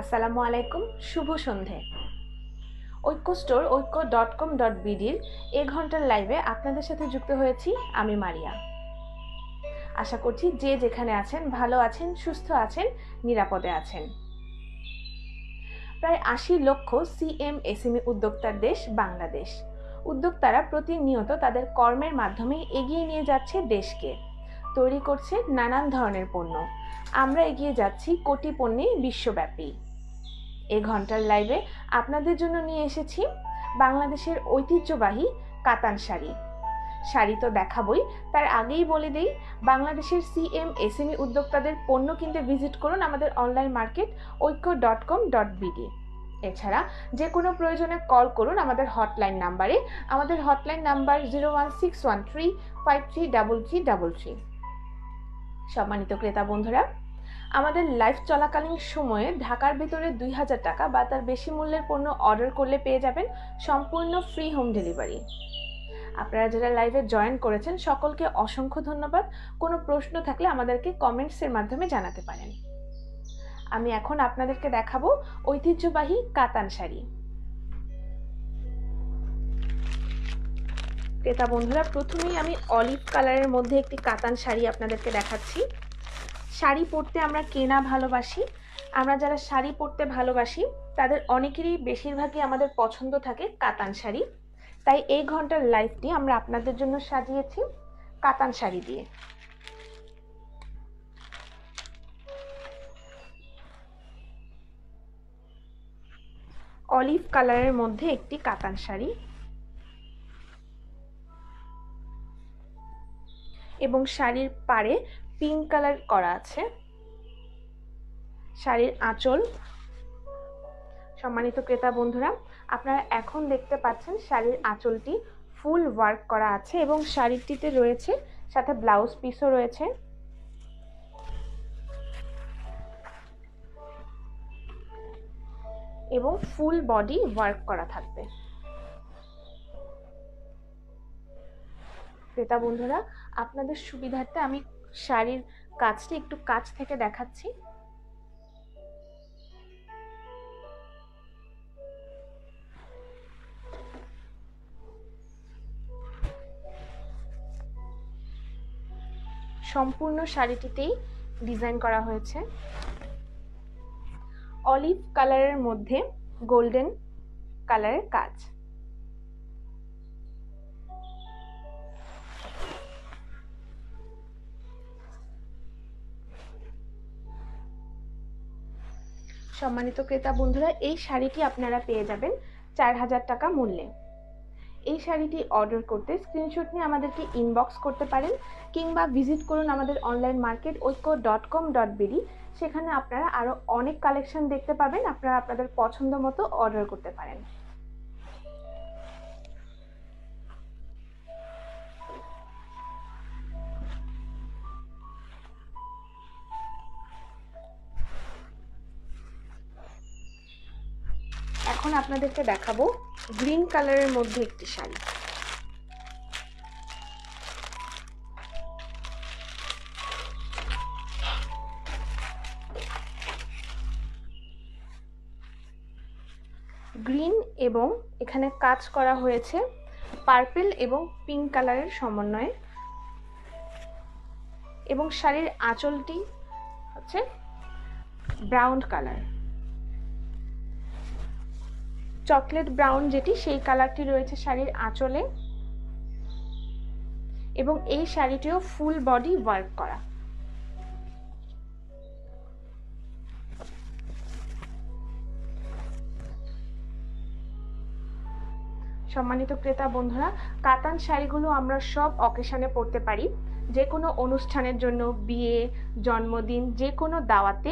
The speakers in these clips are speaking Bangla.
আসসালামু আলাইকুম, শুভ সন্ধে। ঐক্য স্টোর ঐক্য.com.bd এ ঘন্টার লাইভে আপনাদের সাথে যুক্ত হয়েছি আমি মারিয়া। আশা করছি যে যেখানে আছেন ভালো আছেন, সুস্থ আছেন, নিরাপদে আছেন। প্রায় ৮০ লক্ষ সিএমএসএমই উদ্যোক্তার দেশ বাংলাদেশ। উদ্যোক্তারা প্রতিনিয়ত তাদের কর্মের মাধ্যমে এগিয়ে নিয়ে যাচ্ছে দেশকে, তৈরি করছে নানান ধরনের পণ্য। আমরা এগিয়ে যাচ্ছি কোটি পণ্যে বিশ্বব্যাপী। এ ঘন্টার লাইভে আপনাদের জন্য নিয়ে এসেছি বাংলাদেশের ঐতিহ্যবাহী কাতান শাড়ি। শাড়ি তো দেখাবই, তার আগেই বলে দেই বাংলাদেশের সিএমএসএমই উদ্যোক্তাদের পণ্য কিনতে ভিজিট করুন আমাদের অনলাইন মার্কেট ঐক্য.com.bd। এছাড়া যে কোনো প্রয়োজনে কল করুন আমাদের হটলাইন নাম্বারে। আমাদের হটলাইন নাম্বার 01613533333। সম্মানিত ক্রেতা বন্ধুরা, আমাদের লাইভ চলাকালীন সময়ে ঢাকার ভিতরে 2000 টাকা বা তার বেশি মূল্যের পণ্য অর্ডার করলে পেয়ে যাবেন সম্পূর্ণ ফ্রি হোম ডেলিভারি। আপনারা যারা লাইভে জয়েন করেছেন সকলকে অসংখ্য ধন্যবাদ। কোনো প্রশ্ন থাকলে আমাদেরকে কমেন্টসের মাধ্যমে জানাতে পারেন। আমি এখন আপনাদেরকে দেখাবো ঐতিহ্যবাহী কাতান শাড়ি। ক্রেতা বন্ধুরা, প্রথমেই আমি অলিভ কালারের মধ্যে একটি কাতান শাড়ি আপনাদেরকে দেখাচ্ছি। শাড়ি পরতে আমরা কেনা ভালোবাসি। আমরা যারা শাড়ি পরতে ভালোবাসি তাদের অনেকেরই বেশিরভাগই আমাদের পছন্দ থাকে কাতান শাড়ি। তাই এই ঘন্টার লাইভটি আমরা আপনাদের জন্য সাজিয়েছি কাতান শাড়ি দিয়ে। অলিভ কালারের মধ্যে একটি কাতান শাড়ি এবং শাড়ির পাড়ে পিঙ্ক কালার করা আছে। শাড়ির আঁচল। সম্মানিত ক্রেতা বন্ধুরা, আপনারা এখন দেখতে পাচ্ছেন শাড়ির আঁচলটি ফুল ওয়ার্ক করা আছে এবং শাড়িটিতে রয়েছে সাথে ব্লাউজ পিসও রয়েছে। এবং ফুল বডি ওয়ার্ক করা থাকবে। ক্রেতা বন্ধুরা, আপনাদের সুবিধার্থে আমি শাড়ির কাজটি একটু কাছ থেকে দেখাচ্ছি। সম্পূর্ণ শাড়িটিতেই ডিজাইন করা হয়েছে অলিভ কালারের মধ্যে গোল্ডেন কালারের কাজ। সম্মানিত ক্রেতা বন্ধুরা, এই শাড়িটি আপনারা পেয়ে যাবেন 4000 টাকা মূল্যে। এই শাড়িটি অর্ডার করতে স্ক্রিনশট নিয়ে আমাদেরকে ইনবক্স করতে পারেন কিংবা ভিজিট করুন আমাদের অনলাইন মার্কেট ঐক্য.com.bd। সেখানে আপনারা আরো অনেক কালেকশন দেখতে পাবেন। আপনারা আপনাদের পছন্দ মতো অর্ডার করতে পারেন। এখন আপনাদেরকে দেখাবো গ্রিন কালারের মধ্যে একটি শাড়ি। গ্রিন এবং এখানে কাজ করা হয়েছে পার্পল এবং পিঙ্ক কালারের সমন্বয়ে এবং শাড়ির আঁচলটি হচ্ছে ব্রাউন কালার, চকলেট ব্রাউন যেটি সেই কালারটি রয়েছে শাড়ির আঁচলে এবং এই শাড়িটিও ফুল বডি ওয়ার্ক করা। সম্মানিত ক্রেতা বন্ধুরা, কাতান শাড়িগুলো আমরা সব অকেশনে পরতে পারি। যে কোনো অনুষ্ঠানের জন্য, বিয়ে, জন্মদিন, যে কোনো দাওয়াতে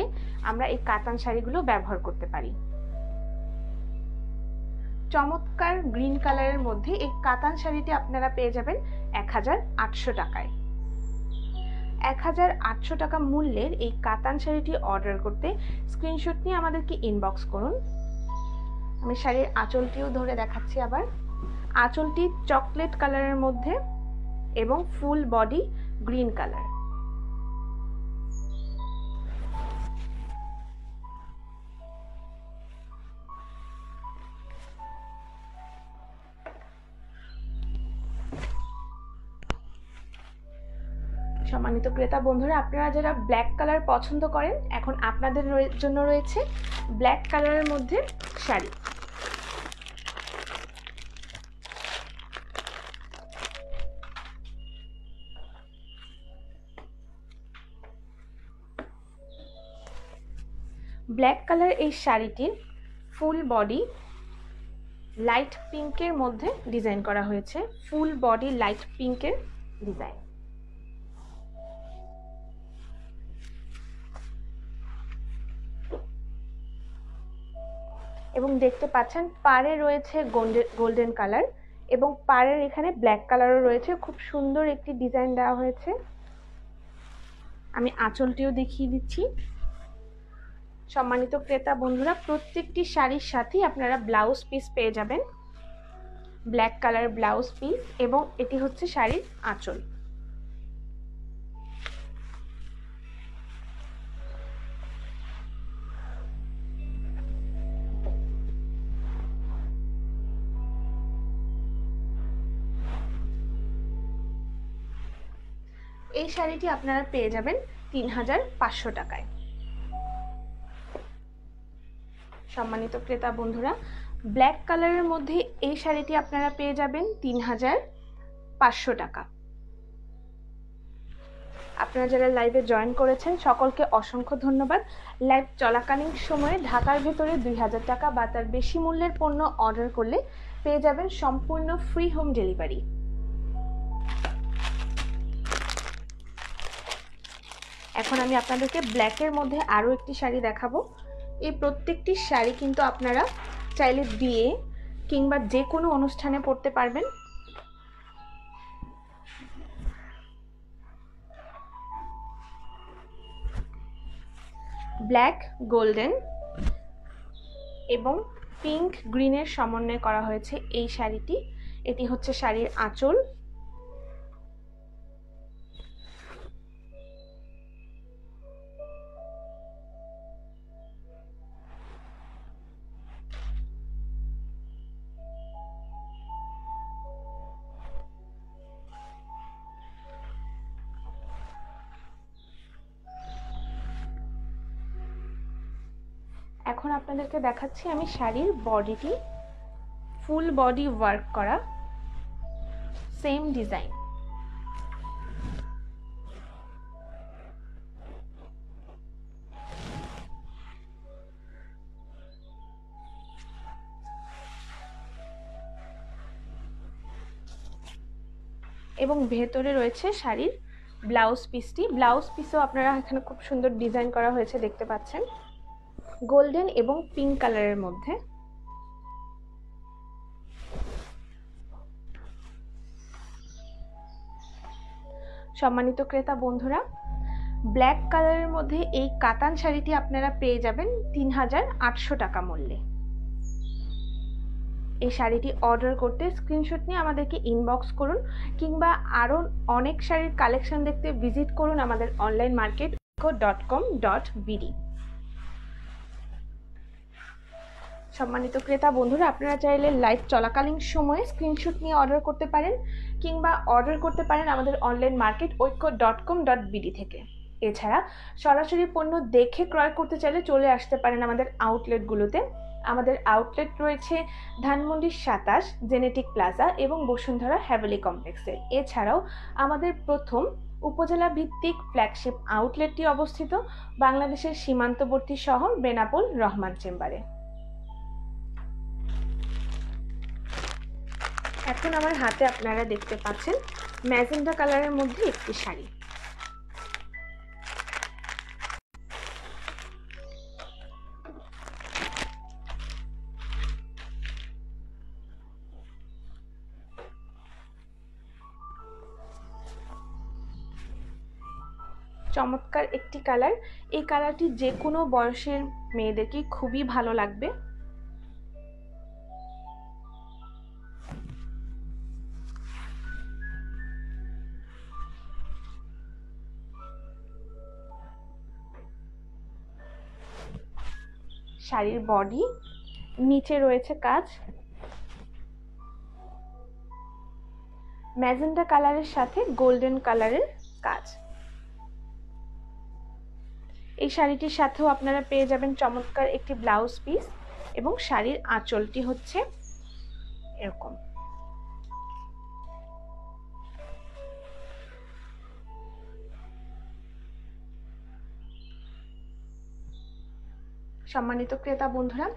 আমরা এই কাতান শাড়িগুলো ব্যবহার করতে পারি। চমৎকার গ্রিন কালারের মধ্যে এই কাতান শাড়িটি আপনারা পেয়ে যাবেন 1800 টাকায়। 1800 টাকা মূল্যের এই কাতান শাড়িটি অর্ডার করতে স্ক্রিনশট নিয়ে আমাদেরকে ইনবক্স করুন। আমি শাড়ির আঁচলটিও ধরে দেখাচ্ছি আবার। আঁচলটি চকলেট কালারের মধ্যে এবং ফুল বডি গ্রিন কালার। সম্মানিত ক্রেতা বন্ধুরা, আপনারা যারা ব্ল্যাক কালার পছন্দ করেন, এখন আপনাদের জন্য রয়েছে ব্ল্যাক কালারের মধ্যে শাড়ি। ব্ল্যাক কালার এই শাড়িটির ফুল বডি লাইট পিঙ্কের মধ্যে ডিজাইন করা হয়েছে। ফুল বডি লাইট পিঙ্কের ডিজাইন। এবং দেখতে পাচ্ছেন পাড়ে রয়েছে গোল্ডেন কালার এবং পাড়ের এখানে ব্ল্যাক কালারও রয়েছে। খুব সুন্দর একটি ডিজাইন দেওয়া হয়েছে। আমি আঁচলটিও দেখিয়ে দিচ্ছি। সম্মানিত ক্রেতা বন্ধুরা, প্রত্যেকটি শাড়ির সাথেই আপনারা ব্লাউজ পিস পেয়ে যাবেন, ব্ল্যাক কালার ব্লাউজ পিস, এবং এটি হচ্ছে শাড়ির আঁচল। এই শাড়িটি আপনারা পেয়ে যাবেন ৩৫০০ টাকায়। সম্মানিত ক্রেতা বন্ধুরা, ব্ল্যাক কালারের মধ্যে এই শাড়িটি আপনারা পেয়ে যাবেন ৩৫০০ টাকা। আপনারা যারা লাইভে জয়েন করেছেন সকলকে অসংখ্য ধন্যবাদ। লাইভ চলাকালীন সময়ে ঢাকার ভেতরে ২০০০ টাকা বা তার বেশি মূল্যের পণ্য অর্ডার করলে পেয়ে যাবেন সম্পূর্ণ ফ্রি হোম ডেলিভারি। এখন আমি আপনাদেরকে ব্ল্যাকের মধ্যে আরও একটি শাড়ি দেখাবো। এই প্রত্যেকটি শাড়ি কিন্তু আপনারা চাইলে বিয়ে কিংবা যে কোনো অনুষ্ঠানে পরতে পারবেন। ব্ল্যাক, গোল্ডেন এবং পিঙ্ক গ্রিনের সমন্বয় করা হয়েছে এই শাড়িটি। এটি হচ্ছে শাড়ির আঁচল। এখন আপনাদেরকে দেখাচ্ছি আমি শাড়ির বডিটি, ফুল বডি ওয়ার্ক করা, সেম ডিজাইন। এবং ভেতরে রয়েছে শাড়ির ব্লাউজ পিসটি। ব্লাউজ পিসও আপনারা এখানে খুব সুন্দর ডিজাইন করা হয়েছে, দেখতে পাচ্ছেন, গোল্ডেন এবং পিঙ্ক কালারের মধ্যে। সম্মানিত ক্রেতা বন্ধুরা, ব্ল্যাক কালারের মধ্যে এই কাতান শাড়িটি আপনারা পেয়ে যাবেন ৩৮০০ টাকা মূল্যে। এই শাড়িটি অর্ডার করতে স্ক্রিনশট নিয়ে আমাদেরকে ইনবক্স করুন কিংবা আরও অনেক শাড়ির কালেকশন দেখতে ভিজিট করুন আমাদের অনলাইন মার্কেট .com.bd। সম্মানিত ক্রেতা বন্ধুরা, আপনারা চাইলে লাইভ চলাকালীন সময়ে স্ক্রিনশট নিয়ে অর্ডার করতে পারেন কিংবা অর্ডার করতে পারেন আমাদের অনলাইন মার্কেট ঐক্য.com.bd থেকে। এছাড়া সরাসরি পণ্য দেখে ক্রয় করতে চাইলে চলে আসতে পারেন আমাদের আউটলেটগুলোতে। আমাদের আউটলেট রয়েছে ধানমন্ডি ২৭, জেনেটিক প্লাজা এবং বসুন্ধরা হ্যাভেলি কমপ্লেক্সে। এছাড়াও আমাদের প্রথম উপজেলা ভিত্তিক ফ্ল্যাগশিপ আউটলেটটি অবস্থিত বাংলাদেশের সীমান্তবর্তী শহর বেনাপোল রহমান চেম্বারে। এখন আমার হাতে আপনারা দেখতে পাচ্ছেন ম্যাজেন্টা কালারের মধ্যে একটি শাড়ি। চমৎকার একটি কালার। এই কালারটি যে কোনো বয়সের মেয়েদেরকে খুবই ভালো লাগবে। শাড়ির বডি, নিচে রয়েছে কাজ, ম্যাজেন্টা কালারের সাথে গোল্ডেন কালারের কাজ। এই শাড়িটির সাথেও আপনারা পেয়ে যাবেন চমৎকার একটি ব্লাউজ পিস এবং শাড়ির আঁচলটি হচ্ছে এরকম। সম্মানিত ক্রেতা বন্ধুরা,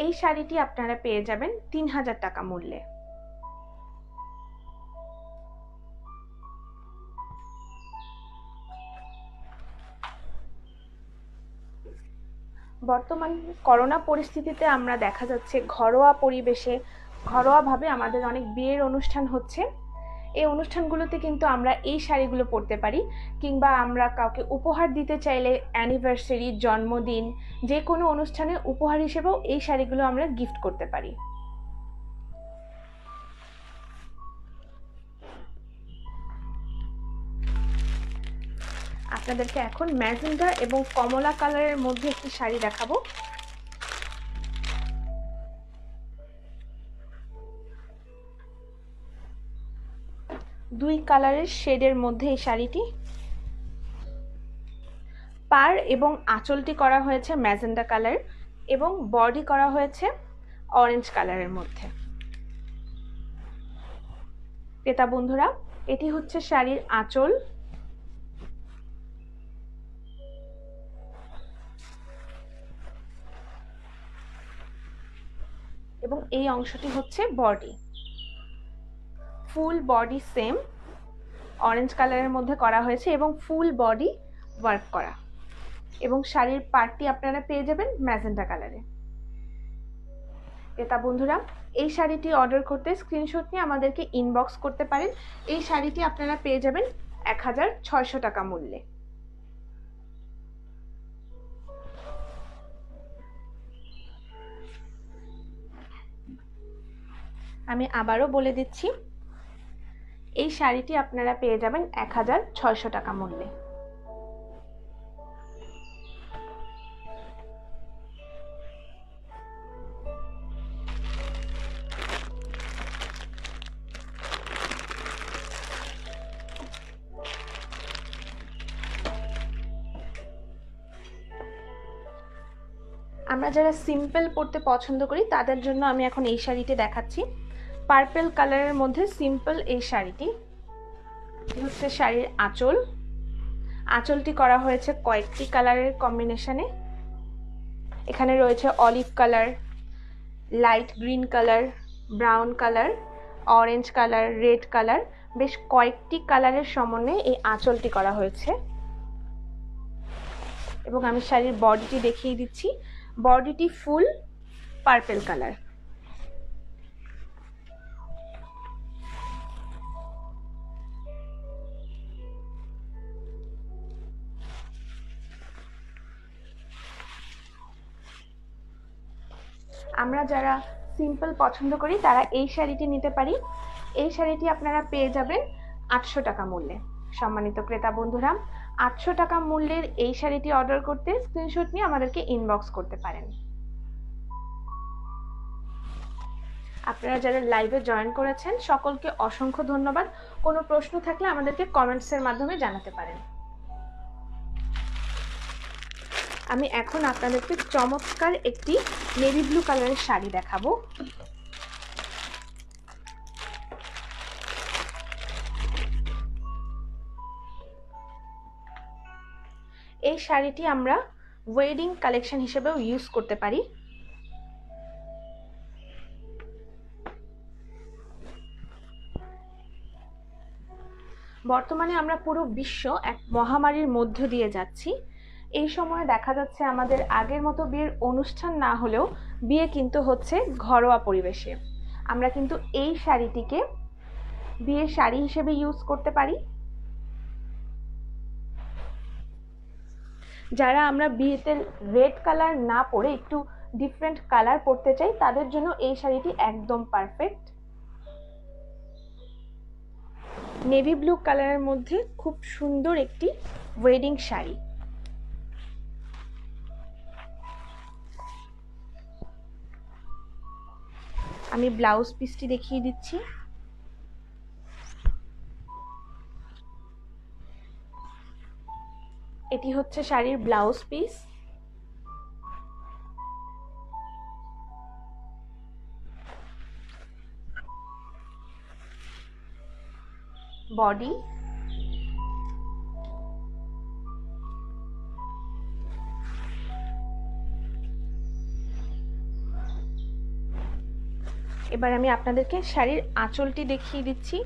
এই শাড়িটি আপনারা পেয়ে যাবেন 3000 টাকা মূল্যে। বর্তমান করোনা পরিস্থিতিতে আমরা দেখা যাচ্ছে ঘরোয়া পরিবেশে ঘরোয়াভাবে আমাদের অনেক বিয়ের অনুষ্ঠান হচ্ছে। এই অনুষ্ঠানগুলোতে কিন্তু আমরা এই শাড়িগুলো পরতে পারি, কিংবা আমরা কাউকে উপহার দিতে চাইলে অ্যানিভার্সারি, জন্মদিন, যে কোনো অনুষ্ঠানে উপহার হিসেবেও এই শাড়িগুলো আমরা গিফট করতে পারি। আপনাদেরকে এখন ম্যাজেন্ডা এবং কমলা কালারের মধ্যে একটি শাড়ি দেখাবো। দুই কালারের শেডের মধ্যে এই শাড়িটি, পার এবং আঁচলটি করা হয়েছে ম্যাজেন্ডা কালার এবং বডি করা হয়েছে অরেঞ্জ কালারের মধ্যে। ক্রেতা বন্ধুরা, এটি হচ্ছে শাড়ির আঁচল এবং এই অংশটি হচ্ছে body. Full body same orange কালারের মধ্যে করা হয়েছে এবং ফুল বডি ওয়ার্ক করা, এবং শাড়ির পার্টটি আপনারা পেয়ে যাবেন ম্যাজেন্টা কালারে। ক্রেতা বন্ধুরা, এই শাড়িটি অর্ডার করতে স্ক্রিনশট নিয়ে আমাদেরকে ইনবক্স করতে পারেন। এই শাড়িটি আপনারা পেয়ে যাবেন 1600 টাকা মূল্যে। আমি আবারও বলে দিচ্ছি, এই শাড়িটি আপনারা পেয়ে যাবেন 1600 টাকা মূল্যে। আমরা যারা সিম্পল পরতে পছন্দ করি তাদের জন্য আমি এখন এই শাড়িটি দেখাচ্ছি। পার্পল কালারের মধ্যে সিম্পল এই শাড়িটি হচ্ছে শাড়ির আঁচল। আঁচলটি করা হয়েছে কয়েকটি কালারের কম্বিনেশনে। এখানে রয়েছে olive colour, light green colour, brown colour, orange colour, red colour, বেশ কয়েকটি কালারের সমন্বয়ে এই আঁচলটি করা হয়েছে। এবং আমি শাড়ির বডিটি দেখিয়ে দিচ্ছি। বডিটি ফুল পার্পল কালার। আমরা যারা সিম্পল পছন্দ করি তারা এই শাড়িটি নিতে পারি। এই শাড়িটি আপনারা পেয়ে যাবেন 800 টাকা মূল্যে। সম্মানিত ক্রেতা বন্ধুরা, 800 টাকা মূল্যের এই শাড়িটি অর্ডার করতে স্ক্রিনশট নিয়ে আমাদেরকে ইনবক্স করতে পারেন। আপনারা যারা লাইভে জয়েন করেছেন সকলকে অসংখ্য ধন্যবাদ। কোনো প্রশ্ন থাকলে আমাদেরকে কমেন্টসের মাধ্যমে জানাতে পারেন। আমি এখন আপনাদেরকে চমৎকার একটি নেভি ব্লু কালারের শাড়ি দেখাবো। এই শাড়িটি আমরা ওয়েডিং কালেকশন হিসেবেও ইউজ করতে পারি। বর্তমানে আমরা পুরো বিশ্ব এক মহামারীর মধ্য দিয়ে যাচ্ছি। এই সময়ে দেখা যাচ্ছে আমাদের আগের মতো বিয়ের অনুষ্ঠান না হলেও বিয়ে কিন্তু হচ্ছে ঘরোয়া পরিবেশে। আমরা কিন্তু এই শাড়িটিকে বিয়ের শাড়ি হিসেবে ইউজ করতে পারি। যারা আমরা বিয়েতে রেড কালার না পরে একটু ডিফারেন্ট কালার পরতে চাই তাদের জন্য এই শাড়িটি একদম পারফেক্ট। নেভি ব্লু কালারের মধ্যে খুব সুন্দর একটি ওয়েডিং শাড়ি। আমি ব্লাউজ পিসটি দেখিয়ে দিচ্ছি। এটি হচ্ছে শাড়ির ব্লাউজ পিস। বডি, এবার আমি আপনাদেরকে শাড়ির আঁচলটি দেখিয়ে দিচ্ছি।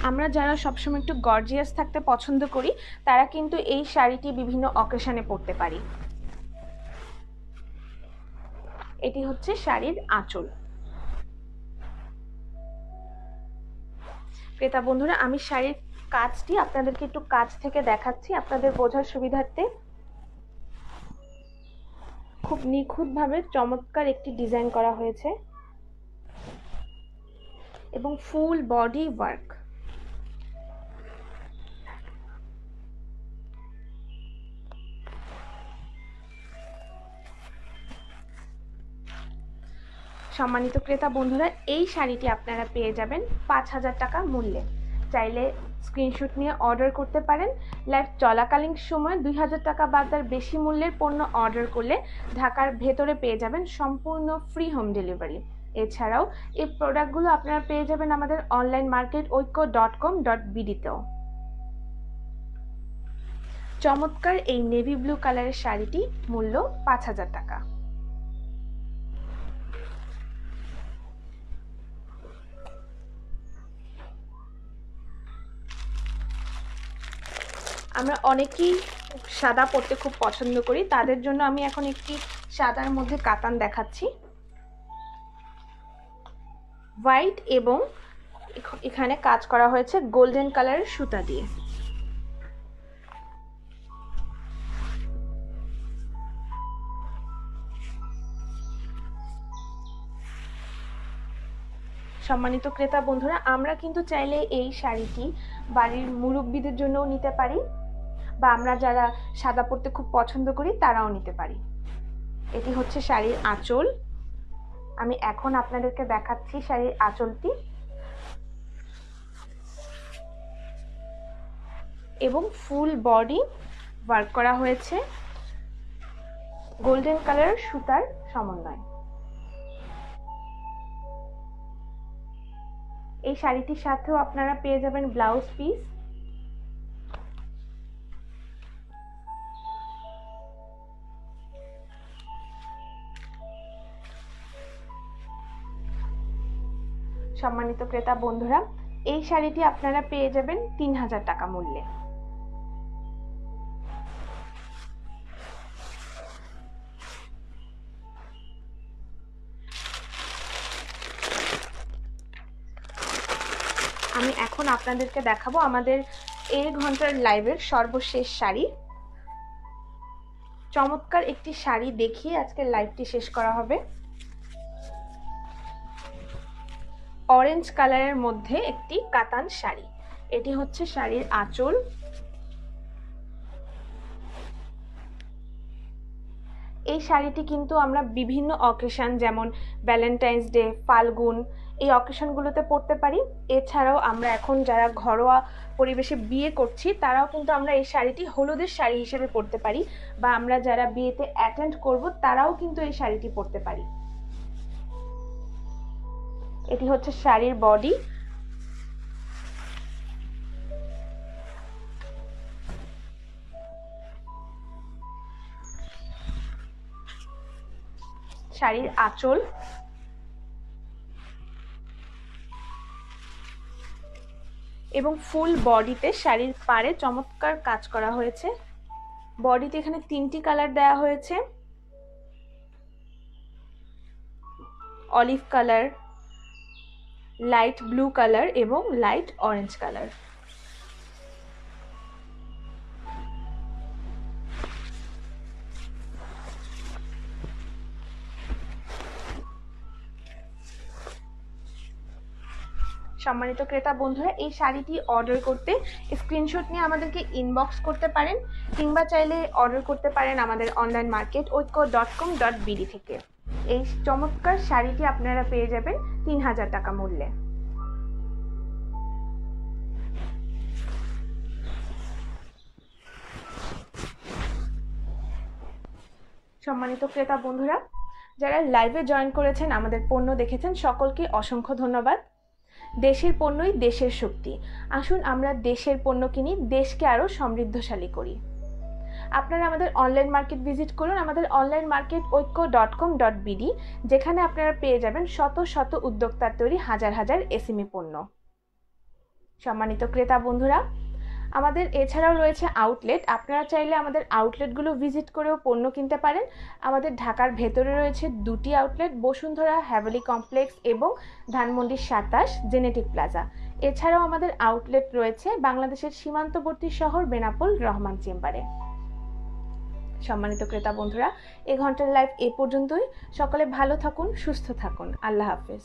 আমরা যারা সবসময় একটু গর্জিয়াস থাকতে পছন্দ করি তারা কিন্তু এই শাড়িটি বিভিন্ন অকেশনে পরতে পারি। এটি হচ্ছে শাড়ির আঁচল। ক্রেতা বন্ধুরা, আমি শাড়ির কাজটি আপনাদেরকে একটু কাছ থেকে দেখাচ্ছি আপনাদের বোঝার সুবিধার্থে। খুব নিখুঁতভাবে চমৎকার একটি ডিজাইন করা হয়েছে এবং ফুল বডি ওয়ার্ক। সম্মানিত ক্রেতা বন্ধুরা, এই শাড়িটি আপনারা পেয়ে যাবেন ৫,০০০ টাকা মূল্যে। চাইলে স্ক্রিনশট নিয়ে অর্ডার করতে পারেন। লাইভ চলাকালীন সময় ২,০০০ টাকা বা তার বেশি মূল্যের পণ্য অর্ডার করলে ঢাকার ভেতরে পেয়ে যাবেন সম্পূর্ণ ফ্রি হোম ডেলিভারি। এছাড়াও এই প্রোডাক্টগুলো আপনারা পেয়ে যাবেন আমাদের অনলাইন মার্কেট ঐক্য.com.bd-তেও। চমৎকার এই নেভি ব্লু কালারের শাড়িটি মূল্য ৫,০০০ টাকা। আমরা অনেকেই সাদা পরতে খুব পছন্দ করি, তাদের জন্য আমি এখন একটি সাদার মধ্যে কাতান দেখাচ্ছি। হোয়াইট এবং এখানে কাজ করা হয়েছে গোল্ডেন কালারের সুতা দিয়ে। সম্মানিত ক্রেতা বন্ধুরা, আমরা কিন্তু চাইলে এই শাড়িটি বাড়ির মুরব্বিদের জন্যও নিতে পারি বা আমরা যারা সাদা পরতে খুব পছন্দ করি তারাও নিতে পারি। এটি হচ্ছে শাড়ির আঁচল। আমি এখন আপনাদেরকে দেখাচ্ছি শাড়ির আঁচলটি এবং ফুল বডি ওয়ার্ক করা হয়েছে গোল্ডেন কালারের সুতার সমন্বয়। এই শাড়িটির সাথেও আপনারা পেয়ে যাবেন ব্লাউজ পিস। সম্মানিত ক্রেতা বন্ধুরা, এই শাড়িটি আপনারা পেয়ে যাবেন ৩,০০০ টাকা মূল্যে। আমি এখন আপনাদেরকে দেখাবো আমাদের এই ঘন্টার লাইভের সর্বশেষ শাড়ি। চমৎকার একটি শাড়ি দেখিয়ে আজকের লাইভটি শেষ করা হবে। অরেঞ্জ কালারের মধ্যে একটি কাতান শাড়ি। এটি হচ্ছে শাড়ির আঁচল। এই শাড়িটি কিন্তু আমরা বিভিন্ন অকেশন যেমন ভ্যালেন্টাইন্স ডে, ফাল্গুন এই অকেশনগুলোতে পরতে পারি। এছাড়াও আমরা এখন যারা ঘরোয়া পরিবেশে বিয়ে করছি তারাও কিন্তু আমরা এই শাড়িটি হলুদের শাড়ি হিসেবে পরতে পারি, বা আমরা যারা বিয়েতে অ্যাটেন্ড করব তারাও কিন্তু এই শাড়িটি পরতে পারি। এটি হচ্ছে শাড়ির বডি। শাড়ির আঁচল এবং ফুল বডিতে শাড়ির পাড়ে চমৎকার কাজ করা হয়েছে। বডিতে এখানে 3টি কালার দেওয়া হয়েছে, olive colour, light blue colour এবং লাইট অরেঞ্জ কালার। সম্মানিত ক্রেতা বন্ধুরা, এই শাড়িটি অর্ডার করতে স্ক্রিনশট নিয়ে আমাদেরকে ইনবক্স করতে পারেন, কিংবা চাইলে অর্ডার করতে পারেন আমাদের অনলাইন মার্কেট ঐক্য.com.bd থেকে। এই চমৎকার শাড়িটি আপনারা পেয়ে যাবেন ৩,০০০ টাকা মূল্যে। সম্মানিত ক্রেতা বন্ধুরা, যারা লাইভে জয়েন করেছেন, আমাদের পণ্য দেখেছেন, সকলকে অসংখ্য ধন্যবাদ। দেশের পণ্যই দেশের শক্তি। আসুন আমরা দেশের পণ্য কিনি, দেশকে আরও সমৃদ্ধশালী করি। আপনারা আমাদের অনলাইন মার্কেট ভিজিট করুন, আমাদের অনলাইন মার্কেট ঐক্য.com.bd, যেখানে আপনারা পেয়ে যাবেন শত শত উদ্যোক্তার তৈরি হাজার হাজার এসএমই পণ্য। সম্মানিত ক্রেতা বন্ধুরা, আমাদের এছাড়াও রয়েছে আউটলেট। আপনারা চাইলে আমাদের আউটলেটগুলো ভিজিট করেও পণ্য কিনতে পারেন। আমাদের ঢাকার ভেতরে রয়েছে 2টি আউটলেট, বসুন্ধরা হ্যাভেলি কমপ্লেক্স এবং ধানমন্ডি 27 জেনেটিক প্লাজা। এছাড়াও আমাদের আউটলেট রয়েছে বাংলাদেশের সীমান্তবর্তী শহর বেনাপোল রহমান চেম্বারে। সম্মানিত ক্রেতা বন্ধুরা, এই ঘন্টার লাইভ এ পর্যন্তই। সকলে ভালো থাকুন, সুস্থ থাকুন। আল্লাহ হাফেজ।